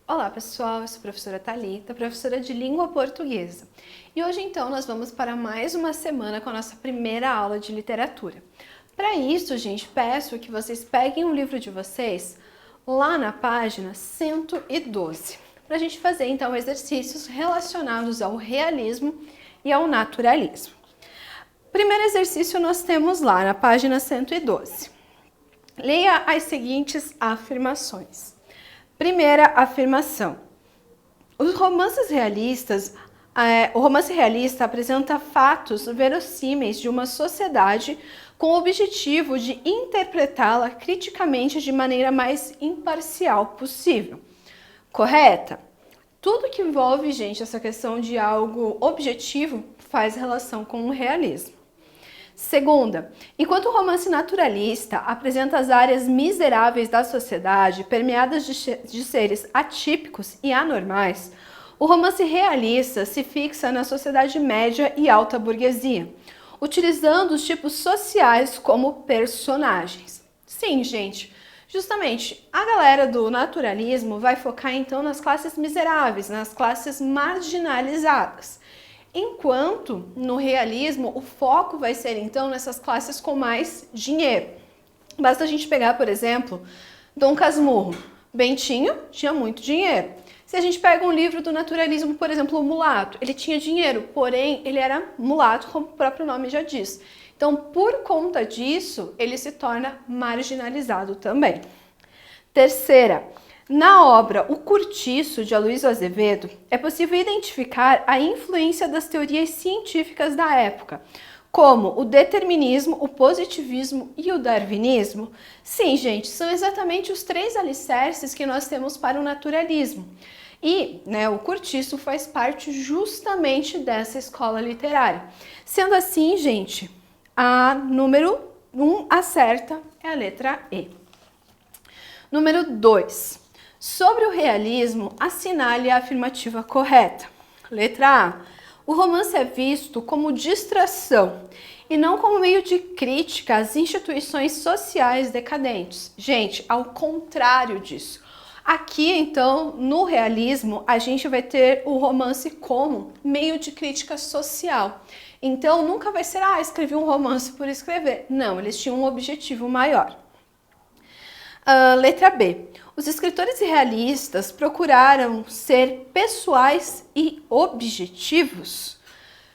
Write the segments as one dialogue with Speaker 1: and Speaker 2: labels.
Speaker 1: Olá pessoal, eu sou a professora Thalita, professora de língua portuguesa. E hoje então nós vamos para mais uma semana com a nossa primeira aula de literatura. Para isso, gente, peço que vocês peguem o livro de vocês lá na página 112, para a gente fazer então exercícios relacionados ao realismo e ao naturalismo. Primeiro exercício nós temos lá na página 112. Leia as seguintes afirmações. Primeira afirmação. O romance realista apresenta fatos verossímeis de uma sociedade com o objetivo de interpretá-la criticamente de maneira mais imparcial possível. Correta? Tudo que envolve, gente, essa questão de algo objetivo faz relação com o realismo. Segunda, enquanto o romance naturalista apresenta as áreas miseráveis da sociedade, permeadas de seres atípicos e anormais, o romance realista se fixa na sociedade média e alta burguesia, utilizando os tipos sociais como personagens. Sim, gente, justamente a galera do naturalismo vai focar então nas classes miseráveis, nas classes marginalizadas. Enquanto no realismo o foco vai ser então nessas classes com mais dinheiro. Basta a gente pegar, por exemplo, Dom Casmurro. Bentinho tinha muito dinheiro. Se a gente pega um livro do naturalismo, por exemplo, o Mulato, ele tinha dinheiro, porém ele era mulato, como o próprio nome já diz. Então, por conta disso, ele se torna marginalizado também. Terceira, na obra O Curtiço, de Aloysio Azevedo, é possível identificar a influência das teorias científicas da época, como o determinismo, o positivismo e o darwinismo. Sim, gente, são exatamente os três alicerces que nós temos para o naturalismo. E o Curtiço faz parte justamente dessa escola literária. Sendo assim, gente, a número 1 acerta é a letra E. Número 2. Sobre o realismo, assinale a afirmativa correta. Letra A. O romance é visto como distração e não como meio de crítica às instituições sociais decadentes. Gente, ao contrário disso. Aqui, então, no realismo, a gente vai ter o romance como meio de crítica social. Então, nunca vai ser, escrevi um romance por escrever. Não, eles tinham um objetivo maior. Letra B. Os escritores realistas procuraram ser pessoais e objetivos.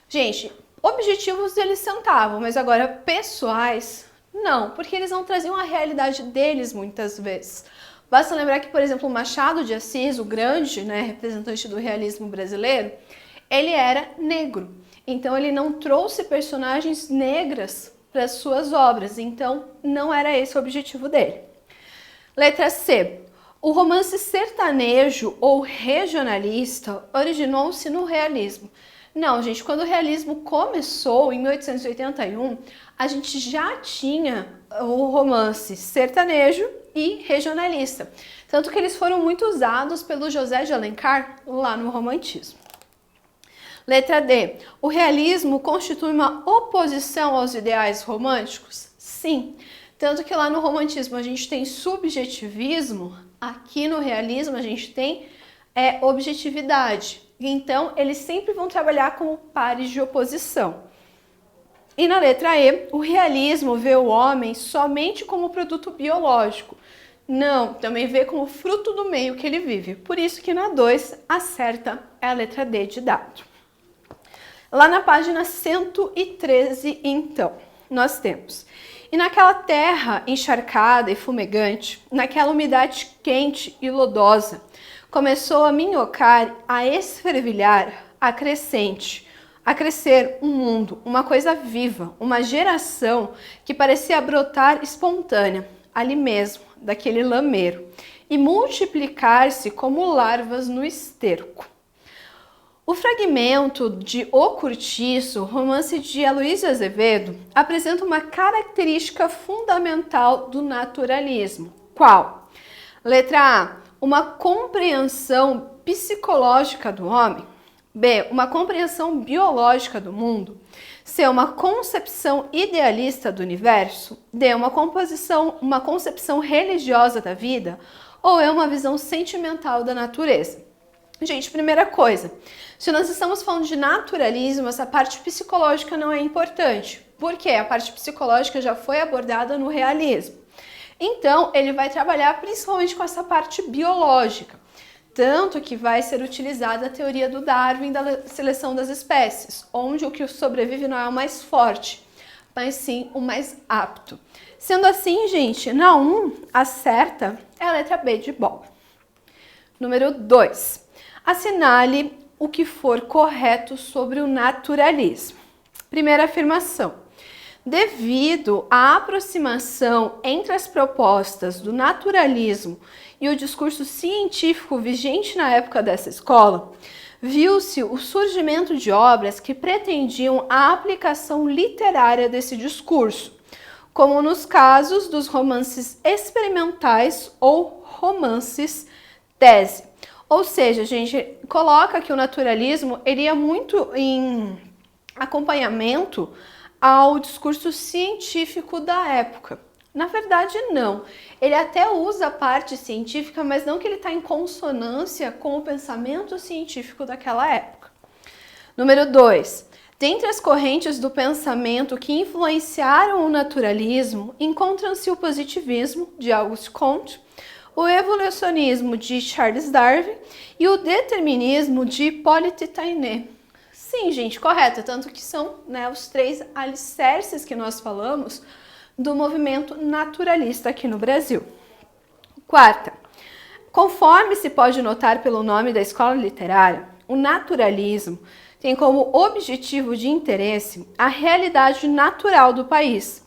Speaker 1: Gente, objetivos eles sentavam, mas agora pessoais, não, porque eles não traziam a realidade deles muitas vezes. Basta lembrar que, por exemplo, o Machado de Assis, o grande representante do realismo brasileiro, ele era negro. Então, ele não trouxe personagens negras para as suas obras. Então, não era esse o objetivo dele. Letra C. O romance sertanejo ou regionalista originou-se no realismo. Não, gente, quando o realismo começou, em 1881, a gente já tinha o romance sertanejo e regionalista. Tanto que eles foram muito usados pelo José de Alencar lá no romantismo. Letra D. O realismo constitui uma oposição aos ideais românticos? Sim. Tanto que lá no romantismo a gente tem subjetivismo, aqui no realismo a gente tem objetividade. Então, eles sempre vão trabalhar como pares de oposição. E na letra E, o realismo vê o homem somente como produto biológico. Não, também vê como fruto do meio que ele vive. Por isso que na 2, acerta é a letra D de dado. Lá na página 113, então, nós temos... E naquela terra encharcada e fumegante, naquela umidade quente e lodosa, começou a minhocar, a esfervilhar, a crescer um mundo, uma coisa viva, uma geração que parecia brotar espontânea, ali mesmo, daquele lameiro, e multiplicar-se como larvas no esterco. O fragmento de O Curtiço, romance de Aloysio Azevedo, apresenta uma característica fundamental do naturalismo. Qual? Letra A. Uma compreensão psicológica do homem. B. Uma compreensão biológica do mundo. C, uma concepção idealista do universo. D, uma concepção religiosa da vida. Ou é uma visão sentimental da natureza. Gente, primeira coisa, se nós estamos falando de naturalismo, essa parte psicológica não é importante. Por quê? A parte psicológica já foi abordada no realismo. Então, ele vai trabalhar principalmente com essa parte biológica. Tanto que vai ser utilizada a teoria do Darwin da seleção das espécies, onde o que sobrevive não é o mais forte, mas sim o mais apto. Sendo assim, gente, na 1, a certa é a letra B de bola. Número 2. Assinale o que for correto sobre o naturalismo. Primeira afirmação. Devido à aproximação entre as propostas do naturalismo e o discurso científico vigente na época dessa escola, viu-se o surgimento de obras que pretendiam a aplicação literária desse discurso, como nos casos dos romances experimentais ou romances tese. Ou seja, a gente coloca que o naturalismo iria muito em acompanhamento ao discurso científico da época. Na verdade, não. Ele até usa a parte científica, mas não que ele está em consonância com o pensamento científico daquela época. Número 2. Dentre as correntes do pensamento que influenciaram o naturalismo, encontram-se o positivismo, de Auguste Comte, o evolucionismo de Charles Darwin e o determinismo de Hippolyte Taine. Sim, gente, correto, tanto que são, os 3 alicerces que nós falamos do movimento naturalista aqui no Brasil. 4. Conforme se pode notar pelo nome da escola literária, o naturalismo tem como objetivo de interesse a realidade natural do país,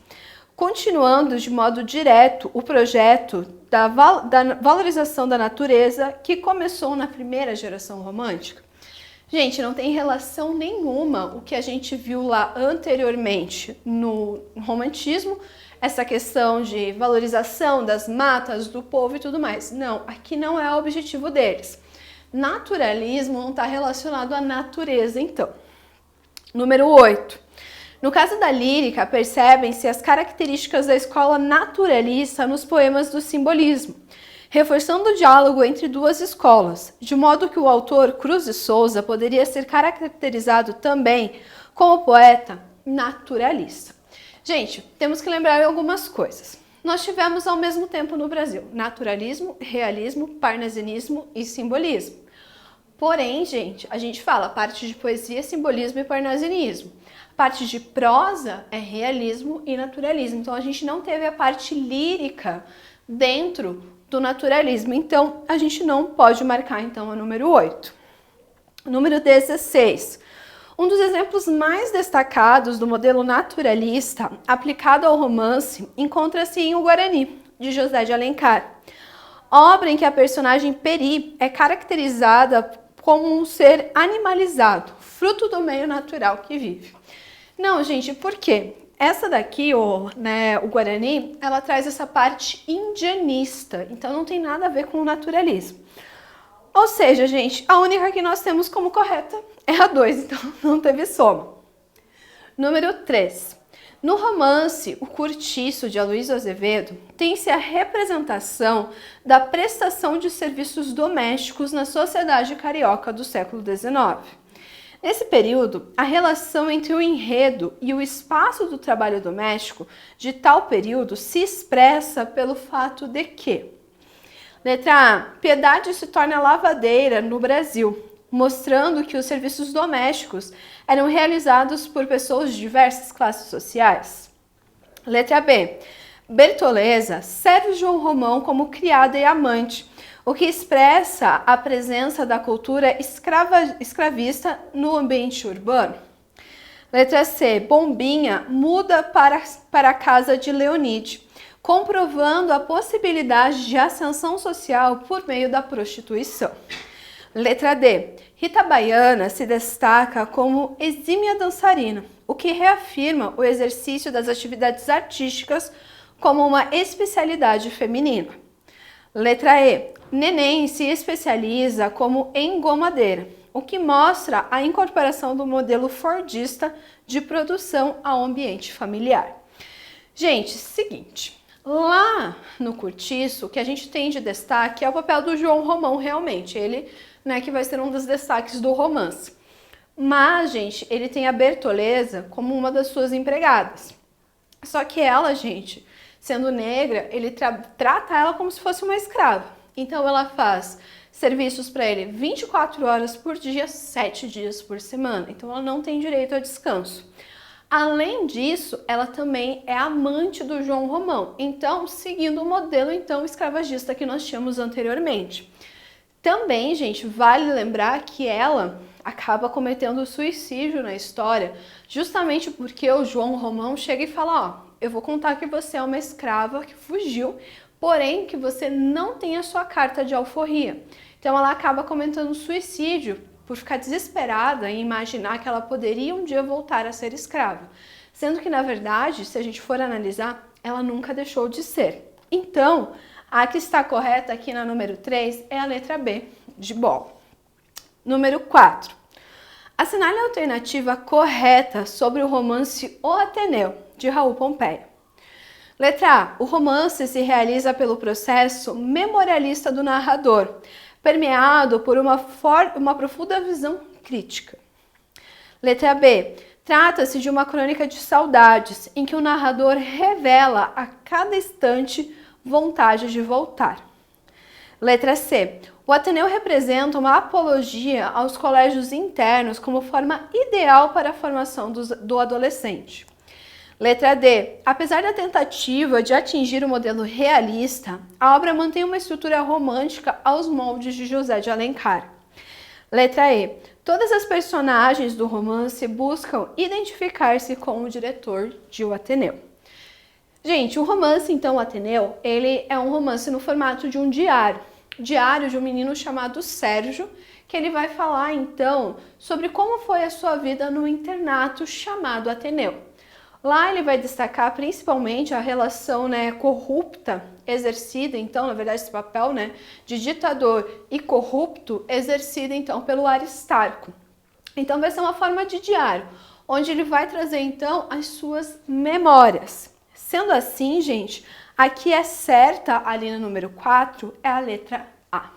Speaker 1: continuando de modo direto o projeto da valorização da natureza que começou na primeira geração romântica. Gente, não tem relação nenhuma o que a gente viu lá anteriormente no romantismo, essa questão de valorização das matas, do povo e tudo mais. Não, aqui não é o objetivo deles. Naturalismo não está relacionado à natureza, então. Número 8. No caso da lírica, percebem-se as características da escola naturalista nos poemas do simbolismo, reforçando o diálogo entre duas escolas, de modo que o autor Cruz de Souza poderia ser caracterizado também como poeta naturalista. Gente, temos que lembrar algumas coisas. Nós tivemos ao mesmo tempo no Brasil naturalismo, realismo, parnasianismo e simbolismo. Porém, gente, a gente fala parte de poesia, simbolismo e parnasianismo. A parte de prosa é realismo e naturalismo. Então, a gente não teve a parte lírica dentro do naturalismo. Então, a gente não pode marcar, então, a número 8. Número 16. Um dos exemplos mais destacados do modelo naturalista aplicado ao romance encontra-se em O Guarani, de José de Alencar. Obra em que a personagem Peri é caracterizada como um ser animalizado, fruto do meio natural que vive. Não, gente, por quê? Essa daqui, o Guarani, ela traz essa parte indianista, então não tem nada a ver com o naturalismo. Ou seja, gente, a única que nós temos como correta é a 2, então não teve soma. Número 3. No romance O Cortiço, de Aloysio Azevedo, tem-se a representação da prestação de serviços domésticos na sociedade carioca do século XIX. Nesse período, a relação entre o enredo e o espaço do trabalho doméstico de tal período se expressa pelo fato de que: letra A. Piedade se torna lavadeira no Brasil, mostrando que os serviços domésticos eram realizados por pessoas de diversas classes sociais. Letra B. Bertoleza serve João Romão como criada e amante, o que expressa a presença da cultura escravista no ambiente urbano. Letra C. Bombinha muda para a casa de Leonide, comprovando a possibilidade de ascensão social por meio da prostituição. Letra D. Rita Baiana se destaca como exímia dançarina, o que reafirma o exercício das atividades artísticas como uma especialidade feminina. Letra E. Neném se especializa como engomadeira, o que mostra a incorporação do modelo fordista de produção ao ambiente familiar. Gente, seguinte, lá no Curtiço, o que a gente tem de destaque é o papel do João Romão, realmente, ele, né, que vai ser um dos destaques do romance. Mas, gente, ele tem a Bertoleza como uma das suas empregadas. Só que ela, gente, sendo negra, ele trata ela como se fosse uma escrava. Então ela faz serviços para ele 24 horas por dia, 7 dias por semana. Então ela não tem direito a descanso. Além disso, ela também é amante do João Romão. Então, seguindo o modelo escravagista que nós tínhamos anteriormente. Também, gente, vale lembrar que ela acaba cometendo suicídio na história, justamente porque o João Romão chega e fala, ó, eu vou contar que você é uma escrava que fugiu, porém que você não tem a sua carta de alforria. Então ela acaba cometendo suicídio por ficar desesperada em imaginar que ela poderia um dia voltar a ser escrava. Sendo que, na verdade, se a gente for analisar, ela nunca deixou de ser. Então, a que está correta aqui na número 3 é a letra B, de bola. Número 4. Assinale a alternativa correta sobre o romance O Ateneu, de Raul Pompeia. Letra A. O romance se realiza pelo processo memorialista do narrador, permeado por uma profunda visão crítica. Letra B. Trata-se de uma crônica de saudades, em que o narrador revela a cada instante vontade de voltar. Letra C. O Ateneu representa uma apologia aos colégios internos como forma ideal para a formação do adolescente. Letra D. Apesar da tentativa de atingir o modelo realista, a obra mantém uma estrutura romântica aos moldes de José de Alencar. Letra E. Todas as personagens do romance buscam identificar-se com o diretor de O Ateneu. Gente, o romance, então, O Ateneu, ele é um romance no formato de um diário de um menino chamado Sérgio, que ele vai falar, então, sobre como foi a sua vida no internato chamado Ateneu. Lá ele vai destacar principalmente a relação, né, corrupta exercida, então, na verdade, esse papel, né, de ditador e corrupto exercido, então, pelo Aristarco. Então, vai ser uma forma de diário, onde ele vai trazer, então, as suas memórias. Sendo assim, gente, a que é certa ali no número 4 é a letra A.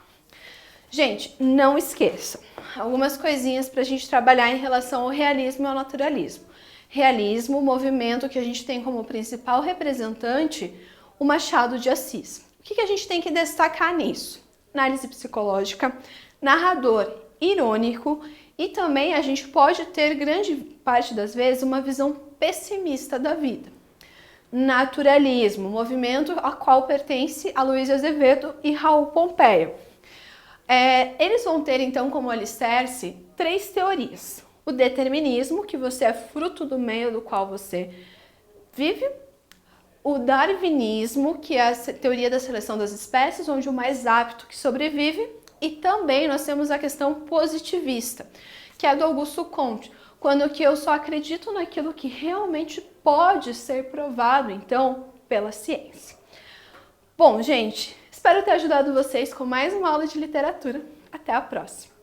Speaker 1: Gente, não esqueçam, algumas coisinhas para a gente trabalhar em relação ao realismo e ao naturalismo. Realismo, o movimento que a gente tem como principal representante o Machado de Assis. O que a gente tem que destacar nisso? Análise psicológica, narrador irônico e também a gente pode ter grande parte das vezes uma visão pessimista da vida. Naturalismo, movimento a qual pertence a Luiz Azevedo e Raul Pompeia. Eles vão ter então como alicerce 3 teorias. O determinismo, que você é fruto do meio do qual você vive. O darwinismo, que é a teoria da seleção das espécies, onde o mais apto que sobrevive. E também nós temos a questão positivista, que é do Augusto Comte, quando que eu só acredito naquilo que realmente pode ser provado, então, pela ciência. Bom, gente, espero ter ajudado vocês com mais uma aula de literatura. Até a próxima!